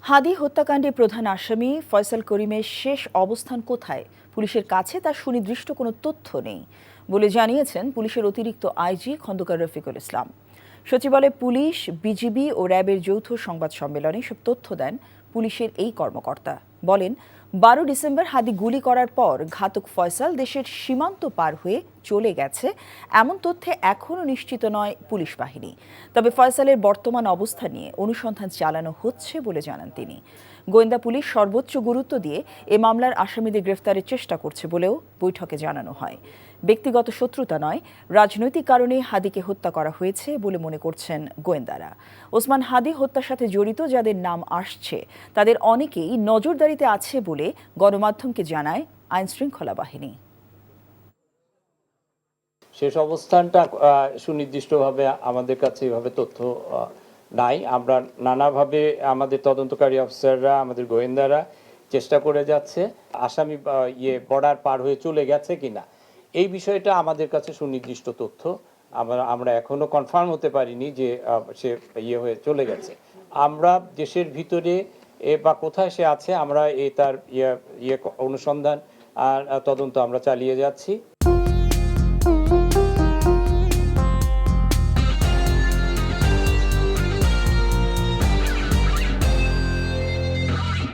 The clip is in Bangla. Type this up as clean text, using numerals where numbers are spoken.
হাদি হত্যাকাণ্ডে প্রধান আসামি ফয়সাল করিমের শেষ অবস্থান কোথায় পুলিশের কাছে তার সুনির্দিষ্ট কোনো তথ্য নেই বলে জানিয়েছেন পুলিশের অতিরিক্ত আইজি খন্দকার রফিকুল ইসলাম। সচিবালয়ে পুলিশ, বিজিবি ও র্যাবের যৌথ সংবাদ সম্মেলনে সব তথ্য দেন পুলিশের এই কর্মকর্তা। বলেন, 12 ডিসেম্বর হাদি গুলি করার পর ঘাতক ফয়সাল দেশের সীমান্ত পার হয়ে চলে গেছে এমন তথ্যে এখনও নিশ্চিত নয় পুলিশ বাহিনী। তবে ফয়সালের বর্তমান অবস্থা নিয়ে অনুসন্ধান চালানো হচ্ছে বলে জানান তিনি। গোয়েন্দা পুলিশ সর্বোচ্চ গুরুত্ব দিয়ে এ মামলার আসামিদের গ্রেফতারের চেষ্টা করছে বলেও বৈঠকে জানানো হয়। ব্যক্তিগত শত্রুতা নয়, রাজনৈতিক কারণে হাদিকে হত্যা করা হয়েছে বলে মনে করছেন গোয়েন্দারা। ওসমান হাদি হত্যার সাথে জড়িত যাদের নাম আসছে তাদের অনেকেই নজরদারিতে আছে বলে গণমাধ্যমকে জানায় আইনশৃঙ্খলা বাহিনী। শেষ অবস্থানটা সুনির্দিষ্টভাবে আমাদের কাছে এভাবে তথ্য নাই। আমরা নানাভাবে আমাদের তদন্তকারী অফিসাররা, আমাদের গোয়েন্দারা চেষ্টা করে যাচ্ছে আসামি বর্ডার পার হয়ে চলে গেছে কিনা এই বিষয়টা আমাদের কাছে সুনির্দিষ্ট তথ্য আমরা এখনো কনফার্ম হতে পারিনি যে সে হয়ে চলে গেছে। আমরা দেশের ভিতরে বা কোথায় সে আছে আমরা তার অনুসন্ধান আর তদন্ত আমরা চালিয়ে যাচ্ছি।